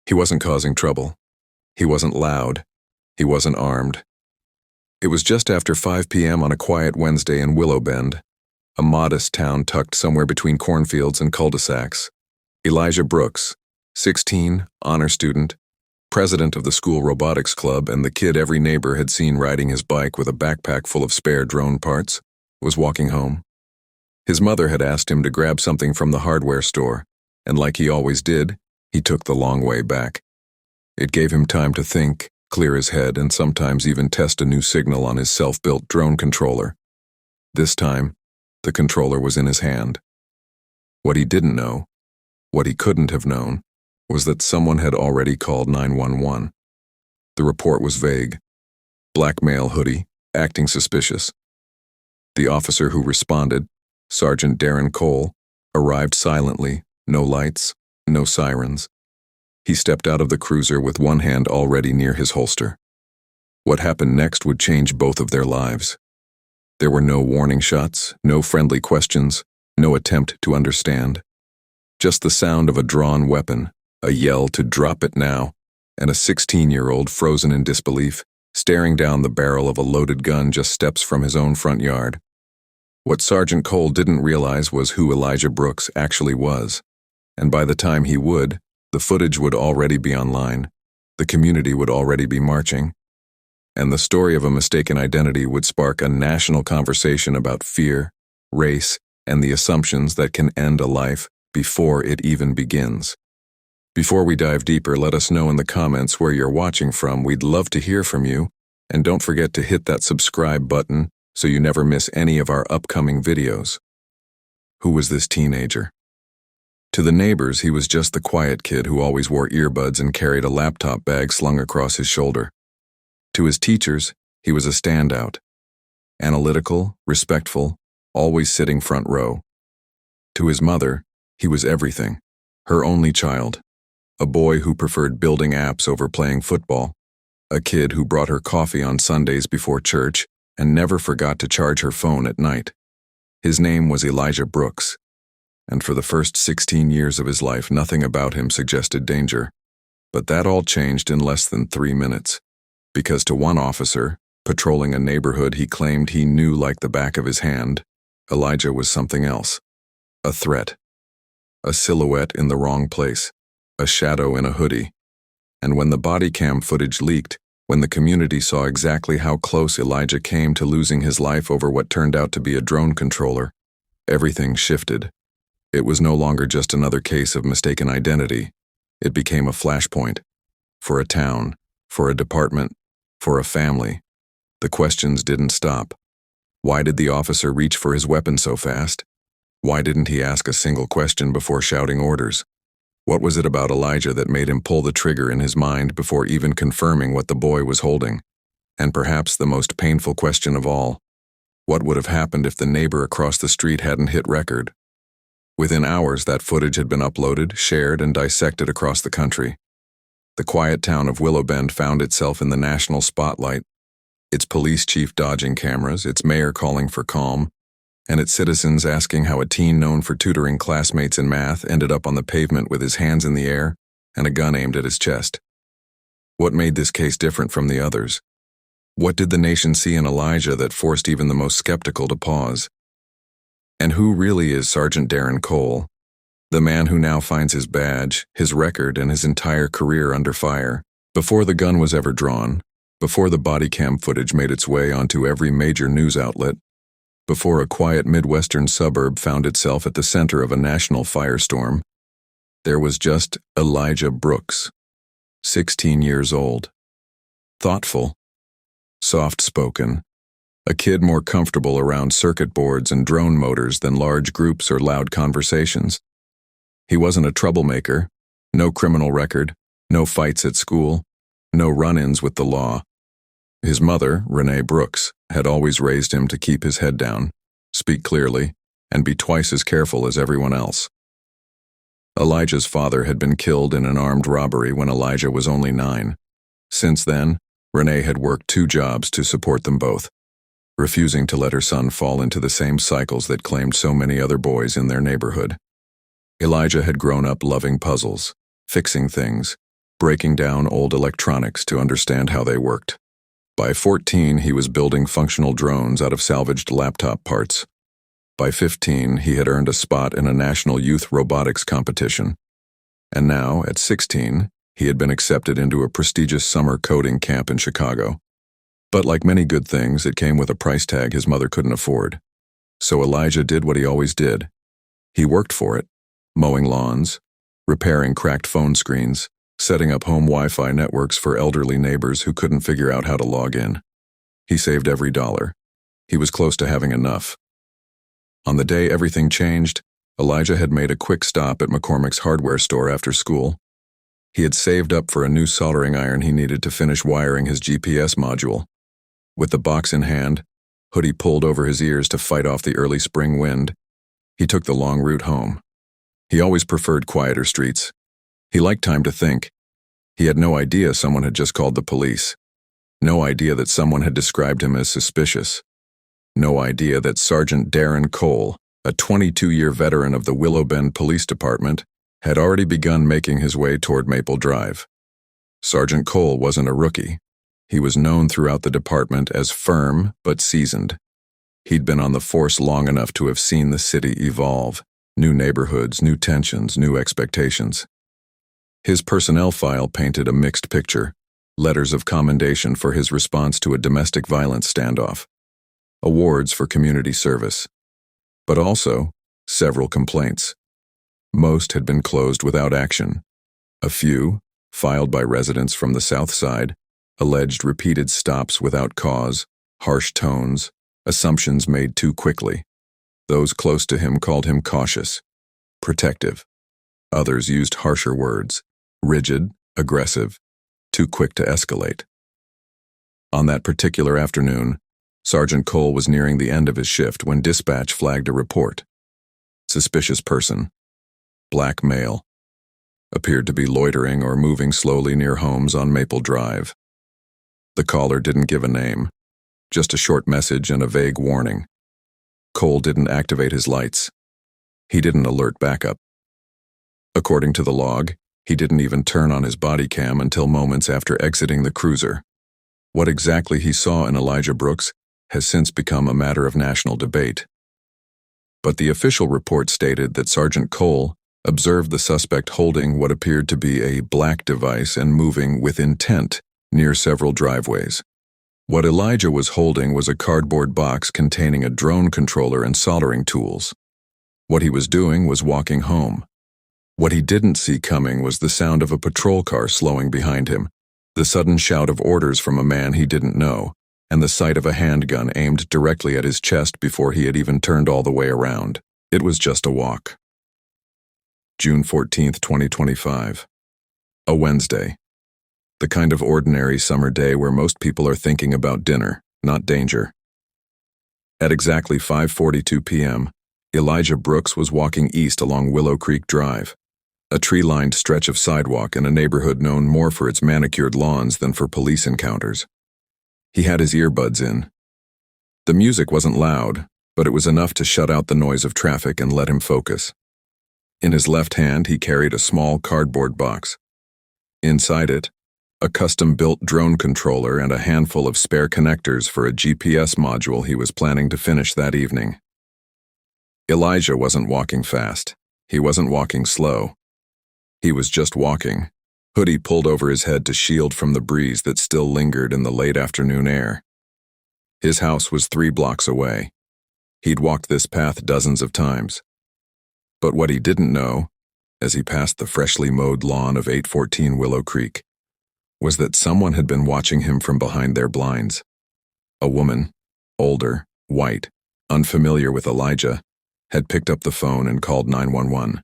He wasn't causing trouble. He wasn't loud. He wasn't armed. It was just after 5 p.m. on a quiet Wednesday in Willowbend, a modest town tucked somewhere between cornfields and cul-de-sacs. Elijah Brooks, 16, honor student, president of the school robotics club and the kid every neighbor had seen riding his bike with a backpack full of spare drone parts, was walking home. His mother had asked him to grab something from the hardware store, and like he always did, he took the long way back. It gave him time to think, clear his head, and sometimes even test a new signal on his self-built drone controller. This time, the controller was in his hand. What he didn't know, what he couldn't have known, was that someone had already called 911. The report was vague. Black male hoodie, acting suspicious. The officer who responded, Sergeant Darren Cole, arrived silently, no lights, no sirens. He stepped out of the cruiser with one hand already near his holster. What happened next would change both of their lives. There were no warning shots, no friendly questions, no attempt to understand. Just the sound of a drawn weapon, a yell to drop it now, and a 16-year-old frozen in disbelief, staring down the barrel of a loaded gun just steps from his own front yard. What Sergeant Cole didn't realize was who Elijah Brooks actually was, and by the time he would, the footage would already be online, the community would already be marching, and the story of a mistaken identity would spark a national conversation about fear, race, and the assumptions that can end a life before it even begins. Before we dive deeper, let us know in the comments where you're watching from. We'd love to hear from you, and don't forget to hit that subscribe button so you never miss any of our upcoming videos. Who was this teenager? To the neighbors, he was just the quiet kid who always wore earbuds and carried a laptop bag slung across his shoulder. To his teachers, he was a standout. Analytical, respectful, always sitting front row. To his mother, he was everything. Her only child. A boy who preferred building apps over playing football. A kid who brought her coffee on Sundays before church and never forgot to charge her phone at night. His name was Elijah Brooks, and for the first 16 years of his life, nothing about him suggested danger. But that all changed in less than 3 minutes, because to one officer, patrolling a neighborhood he claimed he knew like the back of his hand, Elijah was something else. A threat. A silhouette in the wrong place. A shadow in a hoodie. And when the body cam footage leaked, when the community saw exactly how close Elijah came to losing his life over what turned out to be a drone controller, everything shifted. It was no longer just another case of mistaken identity. It became a flashpoint. For a town, for a department, for a family. The questions didn't stop. Why did the officer reach for his weapon so fast? Why didn't he ask a single question before shouting orders? What was it about Elijah that made him pull the trigger in his mind before even confirming what the boy was holding? And perhaps the most painful question of all, what would have happened if the neighbor across the street hadn't hit record? Within hours, that footage had been uploaded, shared, and dissected across the country. The quiet town of Willowbend found itself in the national spotlight, its police chief dodging cameras, its mayor calling for calm, and its citizens asking how a teen known for tutoring classmates in math ended up on the pavement with his hands in the air and a gun aimed at his chest. What made this case different from the others? What did the nation see in Elijah that forced even the most skeptical to pause? And who really is Sergeant Darren Cole, the man who now finds his badge, his record, and his entire career under fire? Before the gun was ever drawn, before the body cam footage made its way onto every major news outlet, before a quiet Midwestern suburb found itself at the center of a national firestorm, there was just Elijah Brooks, 16 years old. Thoughtful, soft-spoken, a kid more comfortable around circuit boards and drone motors than large groups or loud conversations. He wasn't a troublemaker, no criminal record, no fights at school, no run-ins with the law. His mother, Renee Brooks, had always raised him to keep his head down, speak clearly, and be twice as careful as everyone else. Elijah's father had been killed in an armed robbery when Elijah was only 9. Since then, Renee had worked 2 jobs to support them both, refusing to let her son fall into the same cycles that claimed so many other boys in their neighborhood. Elijah had grown up loving puzzles, fixing things, breaking down old electronics to understand how they worked. By 14, he was building functional drones out of salvaged laptop parts. By 15, he had earned a spot in a national youth robotics competition. And now, at 16, he had been accepted into a prestigious summer coding camp in Chicago. But like many good things, it came with a price tag his mother couldn't afford. So Elijah did what he always did. He worked for it, mowing lawns, repairing cracked phone screens, setting up home Wi-Fi networks for elderly neighbors who couldn't figure out how to log in. He saved every dollar. He was close to having enough. On the day everything changed, Elijah had made a quick stop at McCormick's hardware store after school. He had saved up for a new soldering iron he needed to finish wiring his GPS module. With the box in hand, hoodie pulled over his ears to fight off the early spring wind, he took the long route home. He always preferred quieter streets. He liked time to think. He had no idea someone had just called the police. No idea that someone had described him as suspicious. No idea that Sergeant Darren Cole, a 22-year veteran of the Willowbend Police Department, had already begun making his way toward Maple Drive. Sergeant Cole wasn't a rookie. He was known throughout the department as firm but seasoned. He'd been on the force long enough to have seen the city evolve. New neighborhoods, new tensions, new expectations. His personnel file painted a mixed picture. Letters of commendation for his response to a domestic violence standoff. Awards for community service. But also, several complaints. Most had been closed without action. A few, filed by residents from the South Side, alleged repeated stops without cause, harsh tones, assumptions made too quickly. Those close to him called him cautious, protective. Others used harsher words, rigid, aggressive, too quick to escalate. On that particular afternoon, Sergeant Cole was nearing the end of his shift when dispatch flagged a report. Suspicious person. Black male. Appeared to be loitering or moving slowly near homes on Maple Drive. The caller didn't give a name, just a short message and a vague warning. Cole didn't activate his lights. He didn't alert backup. According to the log, he didn't even turn on his body cam until moments after exiting the cruiser. What exactly he saw in Elijah Brooks has since become a matter of national debate. But the official report stated that Sergeant Cole observed the suspect holding what appeared to be a black device and moving with intent near several driveways. What Elijah was holding was a cardboard box containing a drone controller and soldering tools. What he was doing was walking home. What he didn't see coming was the sound of a patrol car slowing behind him, the sudden shout of orders from a man he didn't know, and the sight of a handgun aimed directly at his chest before he had even turned all the way around. It was just a walk. June 14, 2025. A Wednesday. The kind of ordinary summer day where most people are thinking about dinner, not danger. At exactly 5:42 p.m., Elijah Brooks was walking east along Willow Creek Drive, a tree-lined stretch of sidewalk in a neighborhood known more for its manicured lawns than for police encounters. He had his earbuds in. The music wasn't loud, but it was enough to shut out the noise of traffic and let him focus. In his left hand, he carried a small cardboard box. Inside it, a custom-built drone controller and a handful of spare connectors for a GPS module he was planning to finish that evening. Elijah wasn't walking fast. He wasn't walking slow. He was just walking, hoodie pulled over his head to shield from the breeze that still lingered in the late afternoon air. His house was 3 blocks away. He'd walked this path dozens of times. But what he didn't know, as he passed the freshly mowed lawn of 814 Willow Creek, was that someone had been watching him from behind their blinds. A woman, older, white, unfamiliar with Elijah, had picked up the phone and called 911.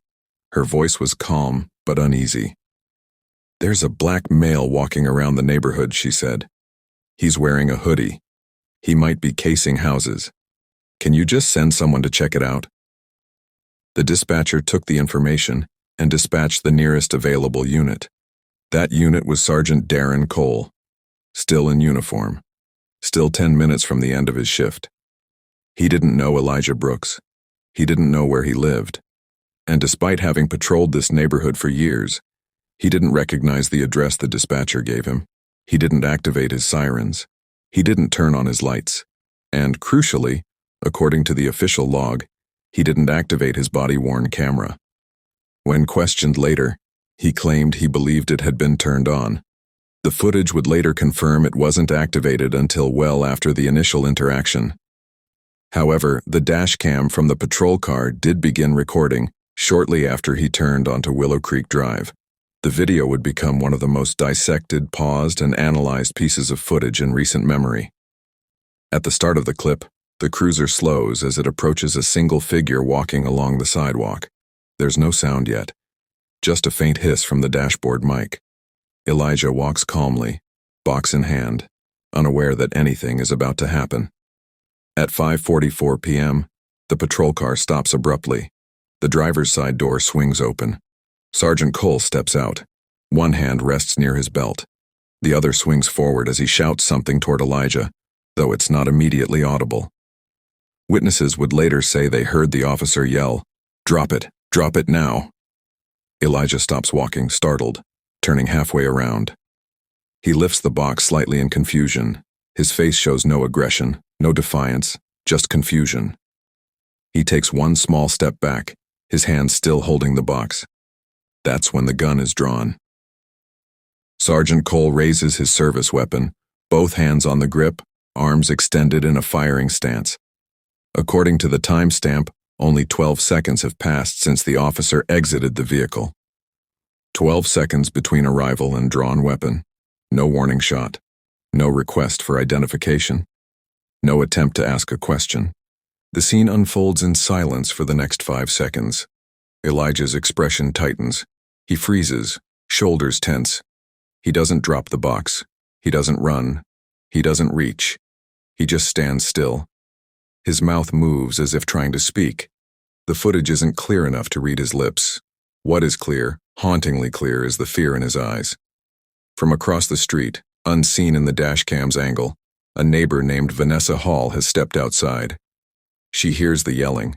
Her voice was calm but uneasy. "There's a black male walking around the neighborhood," she said. "He's wearing a hoodie. He might be casing houses. Can you just send someone to check it out?" The dispatcher took the information and dispatched the nearest available unit. That unit was Sergeant Darren Cole, still in uniform, still 10 minutes from the end of his shift. He didn't know Elijah Brooks. He didn't know where he lived. And despite having patrolled this neighborhood for years, He didn't recognize the address the dispatcher gave him. He didn't activate his sirens. He didn't turn on his lights. And, crucially, according to the official log, he didn't activate his body-worn camera. When questioned later, he claimed he believed it had been turned on. The footage would later confirm it wasn't activated until well after the initial interaction. However, the dash cam from the patrol car did begin recording shortly after he turned onto Willow Creek Drive. The video would become one of the most dissected, paused, and analyzed pieces of footage in recent memory. At the start of the clip, the cruiser slows as it approaches a single figure walking along the sidewalk. There's no sound yet, just a faint hiss from the dashboard mic. Elijah walks calmly, box in hand, unaware that anything is about to happen. At 5:44 p.m., the patrol car stops abruptly. The driver's side door swings open. Sergeant Cole steps out. One hand rests near his belt. The other swings forward as he shouts something toward Elijah, though it's not immediately audible. Witnesses would later say they heard the officer yell, drop it now." Elijah stops walking, startled, turning halfway around. He lifts the box slightly in confusion. His face shows no aggression, no defiance, just confusion. He takes one small step back, his hand still holding the box. That's when the gun is drawn. Sergeant Cole raises his service weapon, both hands on the grip, arms extended in a firing stance. According to the timestamp, only 12 seconds have passed since the officer exited the vehicle. 12 seconds between arrival and drawn weapon. No warning shot. No request for identification. No attempt to ask a question. The scene unfolds in silence for the next 5 seconds. Elijah's expression tightens. He freezes, shoulders tense. He doesn't drop the box. He doesn't run. He doesn't reach. He just stands still. His mouth moves as if trying to speak. The footage isn't clear enough to read his lips. What is clear, hauntingly clear, is the fear in his eyes. From across the street, unseen in the dashcam's angle, a neighbor named Vanessa Hall has stepped outside. She hears the yelling.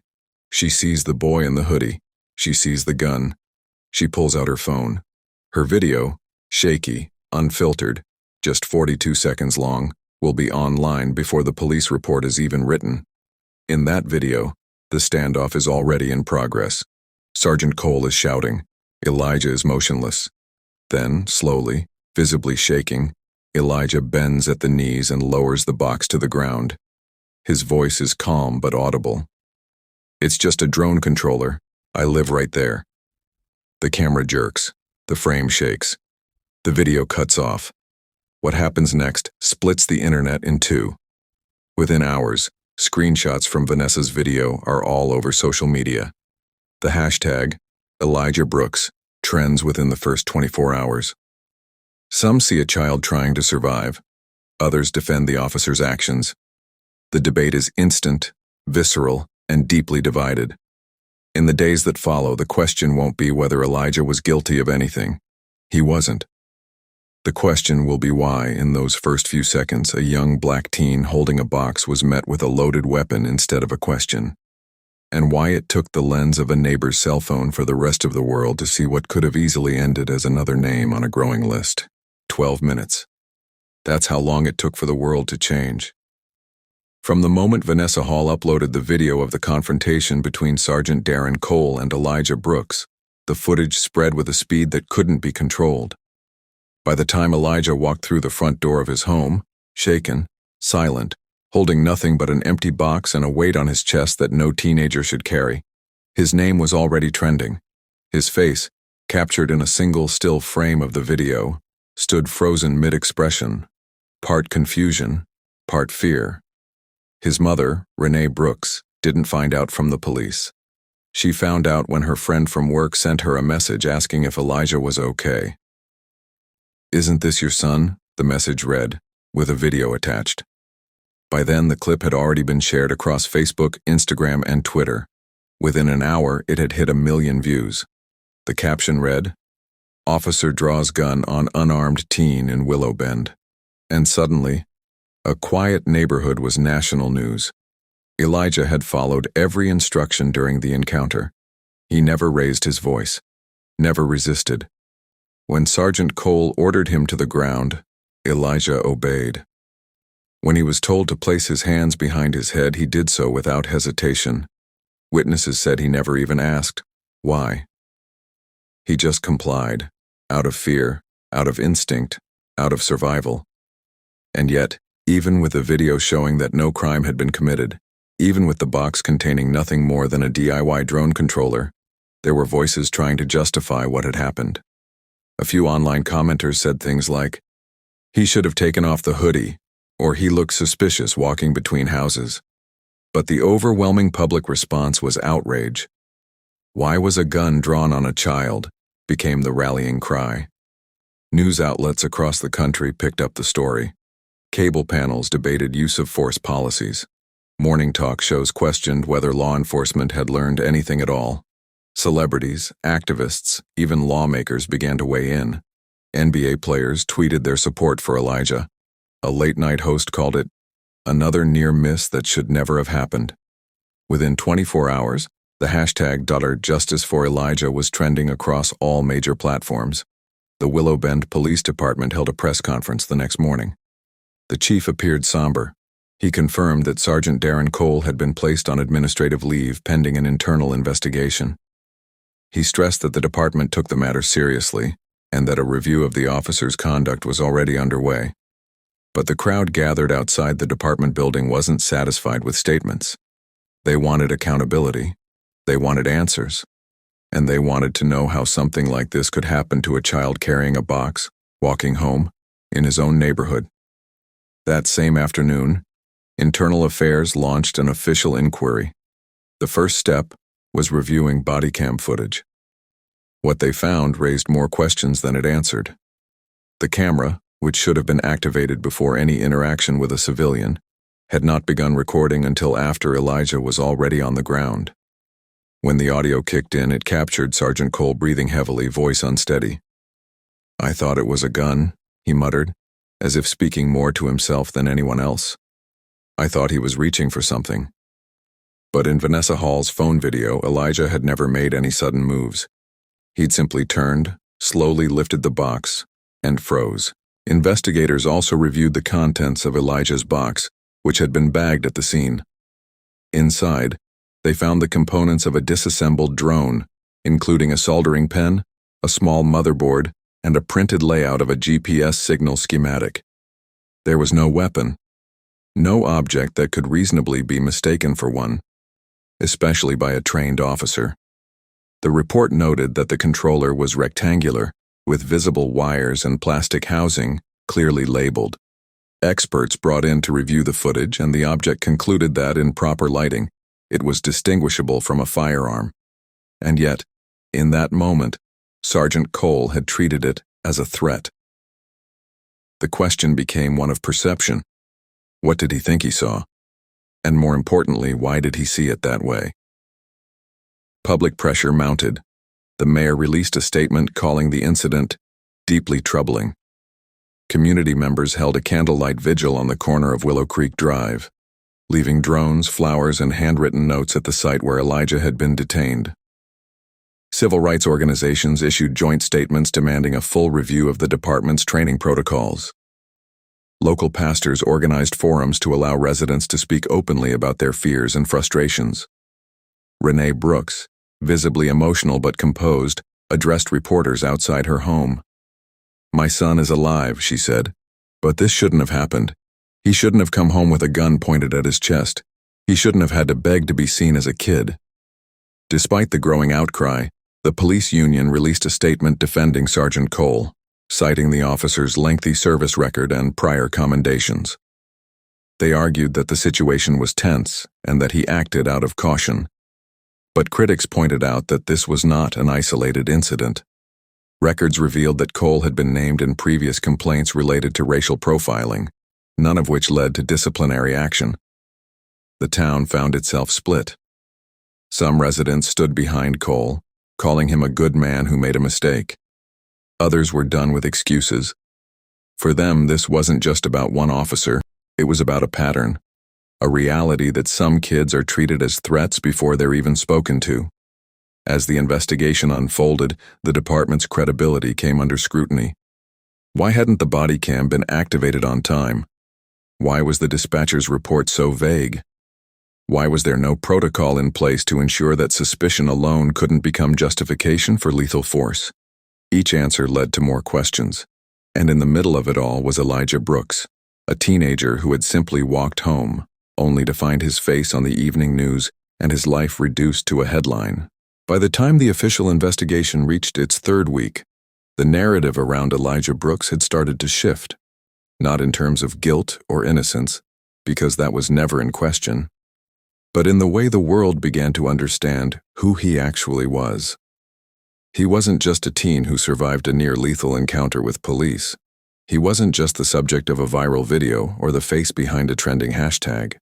She sees the boy in the hoodie. She sees the gun. She pulls out her phone. Her video, shaky, unfiltered, just 42 seconds long, will be online before the police report is even written. In that video, the standoff is already in progress. Sergeant Cole is shouting. Elijah is motionless. Then, slowly, visibly shaking, Elijah bends at the knees and lowers the box to the ground. His voice is calm but audible. "It's just a drone controller. I live right there." The camera jerks. The frame shakes. The video cuts off. What happens next splits the internet in two. Within hours, screenshots from Vanessa's video are all over social media. The hashtag, Elijah Brooks, trends within the first 24 hours. Some see a child trying to survive. Others defend the officer's actions. The debate is instant, visceral, and deeply divided. In the days that follow, the question won't be whether Elijah was guilty of anything. He wasn't. The question will be why, in those first few seconds, a young black teen holding a box was met with a loaded weapon instead of a question. And why it took the lens of a neighbor's cell phone for the rest of the world to see what could have easily ended as another name on a growing list. 12 minutes. That's how long it took for the world to change. From the moment Vanessa Hall uploaded the video of the confrontation between Sergeant Darren Cole and Elijah Brooks, the footage spread with a speed that couldn't be controlled. By the time Elijah walked through the front door of his home, shaken, silent, holding nothing but an empty box and a weight on his chest that no teenager should carry, his name was already trending. His face, captured in a single still frame of the video, stood frozen mid-expression, part confusion, part fear. His mother, Renee Brooks, didn't find out from the police. She found out when her friend from work sent her a message asking if Elijah was okay. "Isn't this your son?" the message read, with a video attached. By then, the clip had already been shared across Facebook, Instagram, and Twitter. Within an hour, it had hit 1 million views. The caption read, "Officer draws gun on unarmed teen in Willowbend." And suddenly, a quiet neighborhood was national news. Elijah had followed every instruction during the encounter. He never raised his voice, never resisted, When Sergeant Cole ordered him to the ground, Elijah obeyed. When he was told to place his hands behind his head, he did so without hesitation. Witnesses said he never even asked, why? He just complied, out of fear, out of instinct, out of survival. And yet, even with the video showing that no crime had been committed, even with the box containing nothing more than a DIY drone controller, there were voices trying to justify what had happened. A few online commenters said things like, "He should have taken off the hoodie," or "He looked suspicious walking between houses." But the overwhelming public response was outrage. "Why was a gun drawn on a child?" became the rallying cry. News outlets across the country picked up the story. Cable panels debated use of force policies. Morning talk shows questioned whether law enforcement had learned anything at all. Celebrities, activists, even lawmakers began to weigh in. NBA players tweeted their support for Elijah. A late-night host called it another near miss that should never have happened. Within 24 hours, the hashtag #JusticeForElijah was trending across all major platforms. The Willowbend Police Department held a press conference the next morning. The chief appeared somber. He confirmed that Sergeant Darren Cole had been placed on administrative leave pending an internal investigation. He stressed that the department took the matter seriously and that a review of the officer's conduct was already underway. But the crowd gathered outside the department building wasn't satisfied with statements. They wanted accountability. They wanted answers. And they wanted to know how something like this could happen to a child carrying a box, walking home, in his own neighborhood. That same afternoon, Internal Affairs launched an official inquiry. The first step was reviewing body cam footage. What they found raised more questions than it answered. The camera, which should have been activated before any interaction with a civilian, had not begun recording until after Elijah was already on the ground. When the audio kicked in, it captured Sergeant Cole breathing heavily, voice unsteady. "I thought it was a gun," he muttered, as if speaking more to himself than anyone else. "I thought he was reaching for something." But in Vanessa Hall's phone video, Elijah had never made any sudden moves. He'd simply turned, slowly lifted the box, and froze. Investigators also reviewed the contents of Elijah's box, which had been bagged at the scene. Inside, they found the components of a disassembled drone, including a soldering pen, a small motherboard, and a printed layout of a GPS signal schematic. There was no weapon, no object that could reasonably be mistaken for one, especially by a trained officer. The report noted that the controller was rectangular, with visible wires and plastic housing clearly labeled. Experts brought in to review the footage, and the object concluded that, in proper lighting, it was distinguishable from a firearm. And yet, in that moment, Sergeant Cole had treated it as a threat. The question became one of perception. What did he think he saw? And more importantly, why did he see it that way? Public pressure mounted. The mayor released a statement calling the incident deeply troubling. Community members held a candlelight vigil on the corner of Willow Creek Drive, leaving drones, flowers, and handwritten notes at the site where Elijah had been detained. Civil rights organizations issued joint statements demanding a full review of the department's training protocols. Local pastors organized forums to allow residents to speak openly about their fears and frustrations. Renee Brooks, visibly emotional but composed, addressed reporters outside her home. "My son is alive," she said, "but this shouldn't have happened. He shouldn't have come home with a gun pointed at his chest. He shouldn't have had to beg to be seen as a kid." Despite the growing outcry, the police union released a statement defending Sergeant Cole, citing the officer's lengthy service record and prior commendations. They argued that the situation was tense and that he acted out of caution. But critics pointed out that this was not an isolated incident. Records revealed that Cole had been named in previous complaints related to racial profiling, none of which led to disciplinary action. The town found itself split. Some residents stood behind Cole, calling him a good man who made a mistake. Others were done with excuses. For them, this wasn't just about one officer, it was about a pattern, a reality that some kids are treated as threats before they're even spoken to. As the investigation unfolded, the department's credibility came under scrutiny. Why hadn't the body cam been activated on time? Why was the dispatcher's report so vague? Why was there no protocol in place to ensure that suspicion alone couldn't become justification for lethal force? Each answer led to more questions. And in the middle of it all was Elijah Brooks, a teenager who had simply walked home, only to find his face on the evening news and his life reduced to a headline. By the time the official investigation reached its third week, the narrative around Elijah Brooks had started to shift. Not in terms of guilt or innocence, because that was never in question, but in the way the world began to understand who he actually was. He wasn't just a teen who survived a near-lethal encounter with police. He wasn't just the subject of a viral video or the face behind a trending hashtag.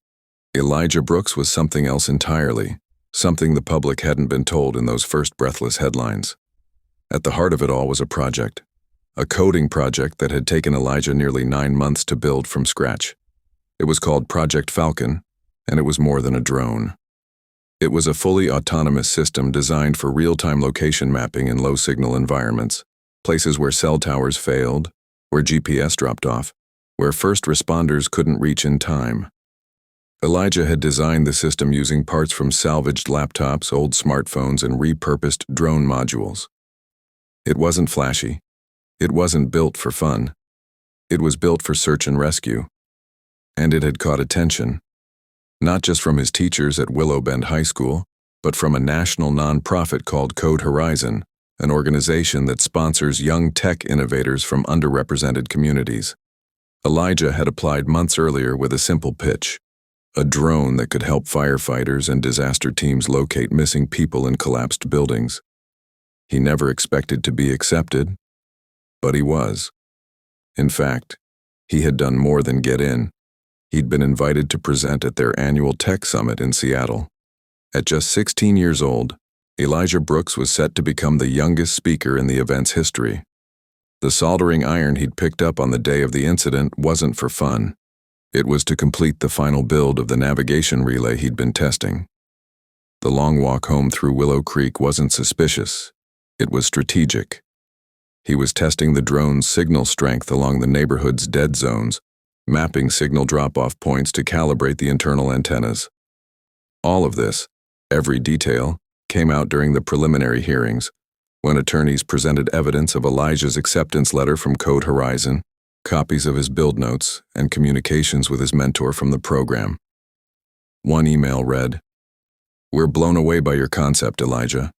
Elijah Brooks was something else entirely, something the public hadn't been told in those first breathless headlines. At the heart of it all was a project, a coding project that had taken Elijah nearly 9 months to build from scratch. It was called Project Falcon, and it was more than a drone. It was a fully autonomous system designed for real-time location mapping in low-signal environments, places where cell towers failed, where GPS dropped off, where first responders couldn't reach in time. Elijah had designed the system using parts from salvaged laptops, old smartphones, and repurposed drone modules. It wasn't flashy. It wasn't built for fun. It was built for search and rescue. And it had caught attention. Not just from his teachers at Willowbend High School, but from a national nonprofit called Code Horizon, an organization that sponsors young tech innovators from underrepresented communities. Elijah had applied months earlier with a simple pitch: a drone that could help firefighters and disaster teams locate missing people in collapsed buildings. He never expected to be accepted, but he was. In fact, he had done more than get in. He'd been invited to present at their annual tech summit in Seattle. At just 16 years old, Elijah Brooks was set to become the youngest speaker in the event's history. The soldering iron he'd picked up on the day of the incident wasn't for fun. It was to complete the final build of the navigation relay he'd been testing. The long walk home through Willow Creek wasn't suspicious. It was strategic. He was testing the drone's signal strength along the neighborhood's dead zones, mapping signal drop-off points to calibrate the internal antennas. All of this, every detail, came out during the preliminary hearings, when attorneys presented evidence of Elijah's acceptance letter from Code Horizon, copies of his build notes, and communications with his mentor from the program. One email read, "We're blown away by your concept, Elijah.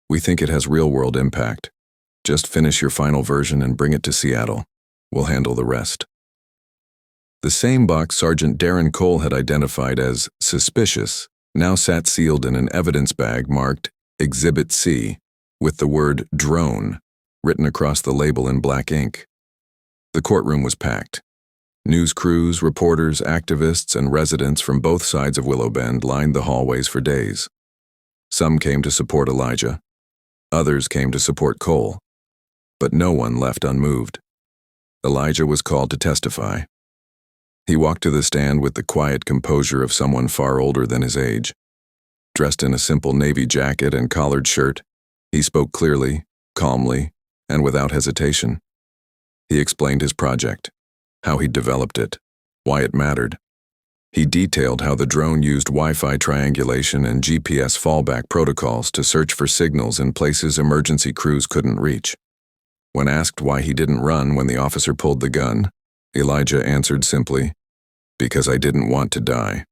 We think it has real-world impact. Just finish your final version and bring it to Seattle. We'll handle the rest." The same box Sergeant Darren Cole had identified as suspicious now sat sealed in an evidence bag marked Exhibit C with the word drone written across the label in black ink. The courtroom was packed. News crews, reporters, activists, and residents from both sides of Willowbend lined the hallways for days. Some came to support Elijah. Others came to support Cole. But no one left unmoved. Elijah was called to testify. He walked to the stand with the quiet composure of someone far older than his age. Dressed in a simple navy jacket and collared shirt, he spoke clearly, calmly, and without hesitation. He explained his project, how he developed it, why it mattered. He detailed how the drone used Wi-Fi triangulation and GPS fallback protocols to search for signals in places emergency crews couldn't reach. When asked why he didn't run when the officer pulled the gun, Elijah answered simply, "Because I didn't want to die."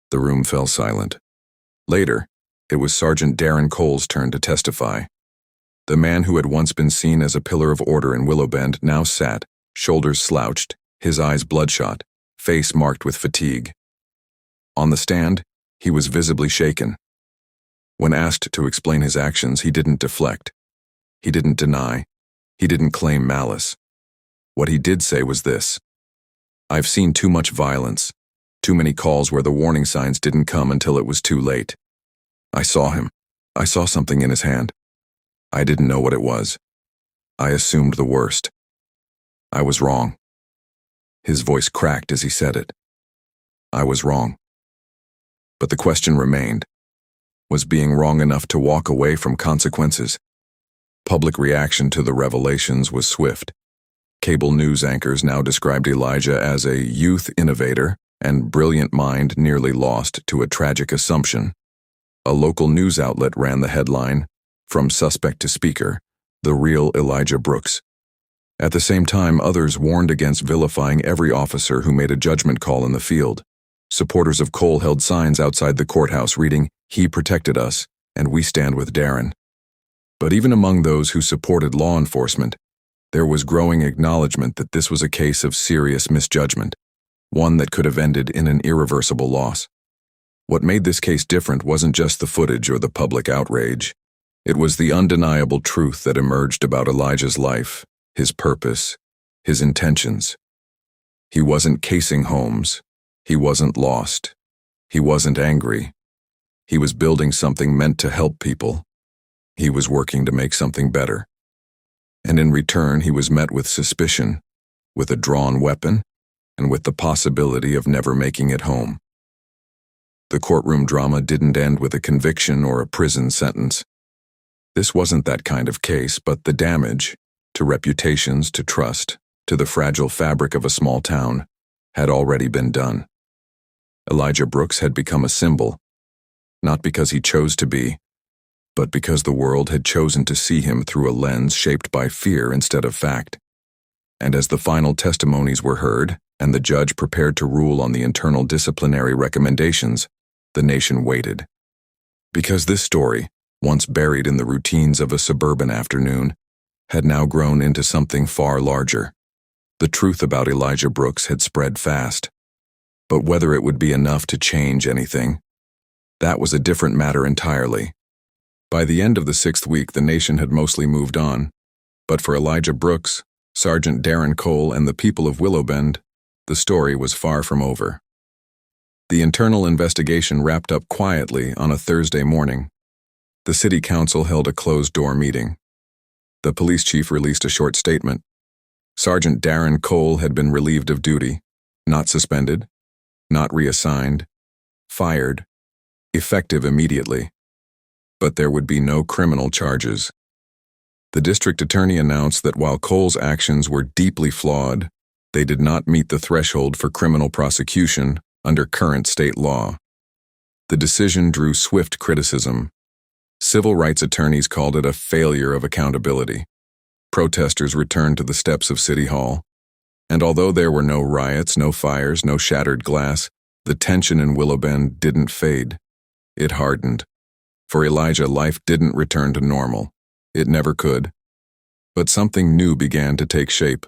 The room fell silent. Later, it was Sergeant Darren Cole's turn to testify. The man who had once been seen as a pillar of order in Willowbend now sat, shoulders slouched, his eyes bloodshot, face marked with fatigue. On the stand, he was visibly shaken. When asked to explain his actions, he didn't deflect. He didn't deny. He didn't claim malice. What he did say was this: "I've seen too much violence, too many calls where the warning signs didn't come until it was too late. I saw him. I saw something in his hand. I didn't know what it was. I assumed the worst. I was wrong." His voice cracked as he said it. I was wrong. But the question remained. was being wrong enough to walk away from consequences. Public reaction to the revelations was swift. Cable news anchors now described Elijah as a youth innovator and brilliant mind nearly lost to a tragic assumption. A local news outlet ran the headline, "From Suspect to Speaker, the Real Elijah Brooks." At the same time, others warned against vilifying every officer who made a judgment call in the field. Supporters of Cole held signs outside the courthouse reading, "He protected us, and we stand with Darren." But even among those who supported law enforcement, there was growing acknowledgement that this was a case of serious misjudgment, one that could have ended in an irreversible loss. What made this case different wasn't just the footage or the public outrage. It was the undeniable truth that emerged about Elijah's life, his purpose, his intentions. He wasn't casing homes. He wasn't lost. He wasn't angry. He was building something meant to help people. He was working to make something better. And in return, he was met with suspicion, with a drawn weapon, and with the possibility of never making it home. The courtroom drama didn't end with a conviction or a prison sentence. This wasn't that kind of case, but the damage, to reputations, to trust, to the fragile fabric of a small town, had already been done. Elijah Brooks had become a symbol, not because he chose to be, but because the world had chosen to see him through a lens shaped by fear instead of fact. And as the final testimonies were heard, and the judge prepared to rule on the internal disciplinary recommendations, the nation waited. Because this story, once buried in the routines of a suburban afternoon, had now grown into something far larger. The truth about Elijah Brooks had spread fast. But whether it would be enough to change anything, that was a different matter entirely. By the end of the 6th week, the nation had mostly moved on. But for Elijah Brooks, Sergeant Darren Cole, and the people of Willowbend, the story was far from over. The internal investigation wrapped up quietly on a Thursday morning. The city council held a closed-door meeting. The police chief released a short statement. Sergeant Darren Cole had been relieved of duty, not suspended, not reassigned, fired, effective immediately. But there would be no criminal charges. The district attorney announced that while Cole's actions were deeply flawed, they did not meet the threshold for criminal prosecution under current state law. The decision drew swift criticism. Civil rights attorneys called it a failure of accountability. Protesters returned to the steps of City Hall. And although there were no riots, no fires, no shattered glass, the tension in Willowbend didn't fade. It hardened. For Elijah, life didn't return to normal. It never could. But something new began to take shape.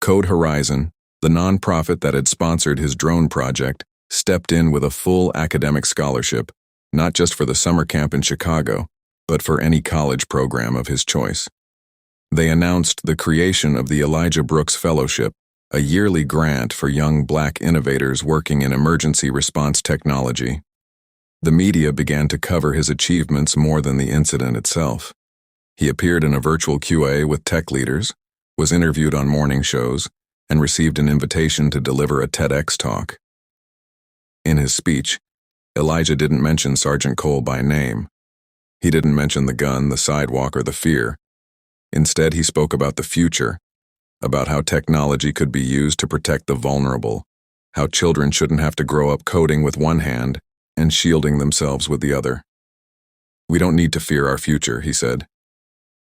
Code Horizon, the nonprofit that had sponsored his drone project, stepped in with a full academic scholarship, not just for the summer camp in Chicago, but for any college program of his choice. They announced the creation of the Elijah Brooks Fellowship, a yearly grant for young Black innovators working in emergency response technology. The media began to cover his achievements more than the incident itself. He appeared in a virtual Q&A with tech leaders, was interviewed on morning shows, and received an invitation to deliver a TEDx talk. In his speech, Elijah didn't mention Sergeant Cole by name. He didn't mention the gun, the sidewalk, or the fear. Instead, he spoke about the future, about how technology could be used to protect the vulnerable, how children shouldn't have to grow up coding with one hand and shielding themselves with the other. "We don't need to fear our future," he said.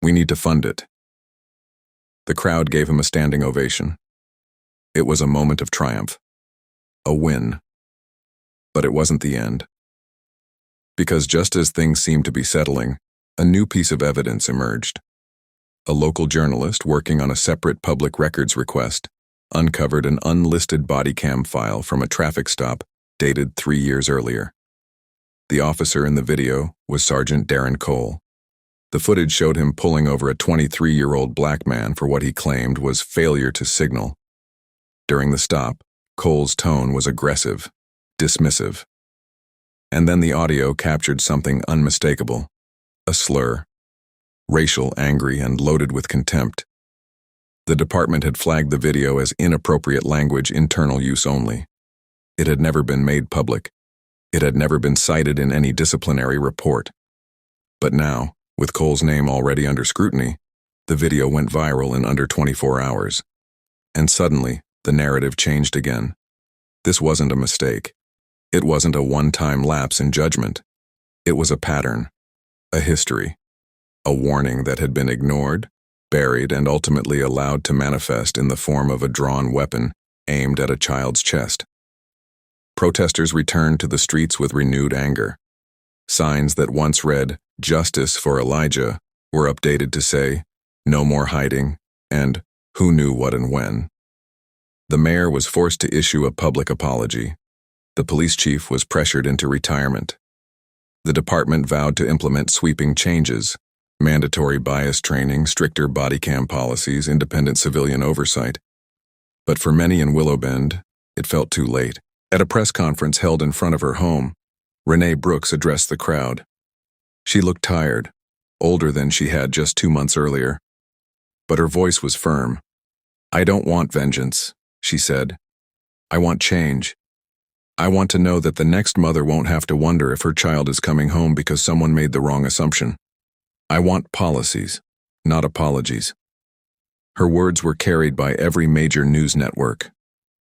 "We need to fund it." The crowd gave him a standing ovation. It was a moment of triumph, a win. But it wasn't the end. Because just as things seemed to be settling, a new piece of evidence emerged. A local journalist working on a separate public records request uncovered an unlisted body cam file from a traffic stop dated 3 years earlier. The officer in the video was Sergeant Darren Cole. The footage showed him pulling over a 23-year-old black man for what he claimed was failure to signal. During the stop, Cole's tone was aggressive, dismissive. And then the audio captured something unmistakable, a slur, racial, angry, and loaded with contempt. The department had flagged the video as inappropriate language, internal use only. It had never been made public. It had never been cited in any disciplinary report. But now, with Cole's name already under scrutiny, the video went viral in under 24 hours. And suddenly, the narrative changed again. This wasn't a mistake. It wasn't a one-time lapse in judgment. It was a pattern, a history, a warning that had been ignored, buried, and ultimately allowed to manifest in the form of a drawn weapon aimed at a child's chest. Protesters returned to the streets with renewed anger. Signs that once read, "Justice for Elijah," were updated to say, "No more hiding," and "Who knew what and when." The mayor was forced to issue a public apology. The police chief was pressured into retirement. The department vowed to implement sweeping changes: mandatory bias training, stricter body cam policies, independent civilian oversight. But for many in Willowbend, it felt too late. At a press conference held in front of her home, Renee Brooks addressed the crowd. She looked tired, older than she had just 2 months earlier. But her voice was firm. "I don't want vengeance," she said. "I want change. I want to know that the next mother won't have to wonder if her child is coming home because someone made the wrong assumption. I want policies, not apologies." Her words were carried by every major news network.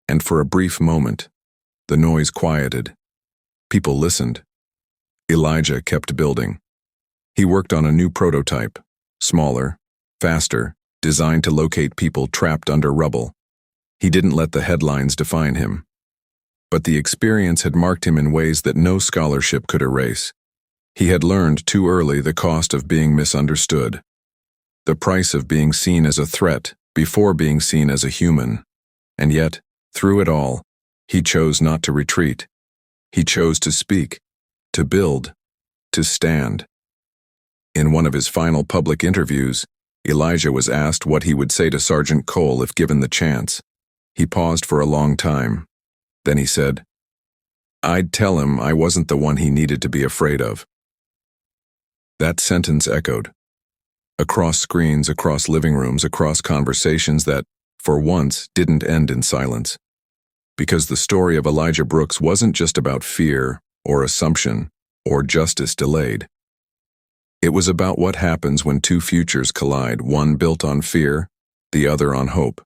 And for a brief moment, the noise quieted. People listened. Elijah kept building. He worked on a new prototype, smaller, faster, designed to locate people trapped under rubble. He didn't let the headlines define him. But the experience had marked him in ways that no scholarship could erase. He had learned too early the cost of being misunderstood, the price of being seen as a threat before being seen as a human. And yet, through it all, he chose not to retreat. He chose to speak, to build, to stand. In one of his final public interviews, Elijah was asked what he would say to Sergeant Cole if given the chance. He paused for a long time. Then he said, "I'd tell him I wasn't the one he needed to be afraid of." That sentence echoed. Across screens, across living rooms, across conversations that, for once, didn't end in silence. Because the story of Elijah Brooks wasn't just about fear, or assumption, or justice delayed. It was about what happens when two futures collide, one built on fear, the other on hope.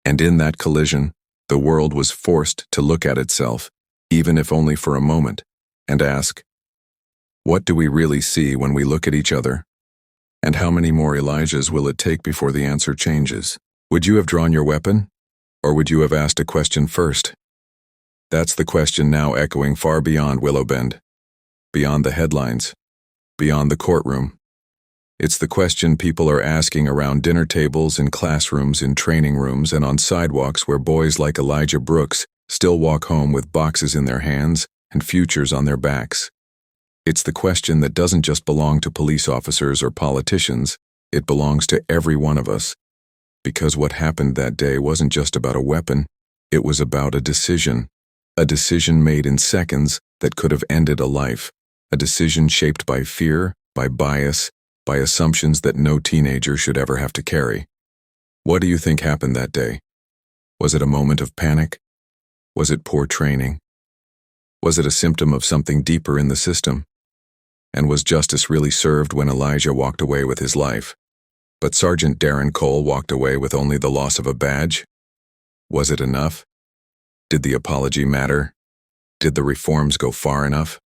And in that collision, the world was forced to look at itself, even if only for a moment, and ask, what do we really see when we look at each other? And how many more Elijahs will it take before the answer changes? Would you have drawn your weapon? Or would you have asked a question first? That's the question now echoing far beyond Willowbend, beyond the headlines, beyond the courtroom. It's the question people are asking around dinner tables, in classrooms, in training rooms, and on sidewalks where boys like Elijah Brooks still walk home with boxes in their hands and futures on their backs. It's the question that doesn't just belong to police officers or politicians, it belongs to every one of us. Because what happened that day wasn't just about a weapon, it was about a decision made in seconds that could have ended a life, a decision shaped by fear, by bias, by assumptions that no teenager should ever have to carry. What do you think happened that day? Was it a moment of panic? Was it poor training? Was it a symptom of something deeper in the system? And was justice really served when Elijah walked away with his life, but Sergeant Darren Cole walked away with only the loss of a badge? Was it enough? Did the apology matter? Did the reforms go far enough?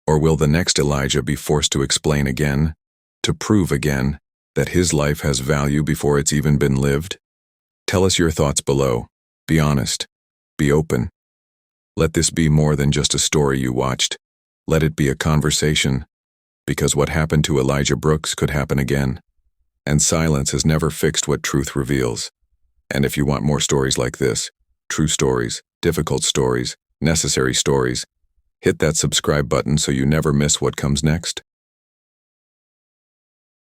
Or will the next Elijah be forced to explain again, to prove again, that his life has value before it's even been lived? Tell us your thoughts below. Be honest. Be open. Let this be more than just a story you watched. Let it be a conversation. Because what happened to Elijah Brooks could happen again. And silence has never fixed what truth reveals. And if you want more stories like this, true stories, difficult stories, necessary stories, hit that subscribe button so you never miss what comes next.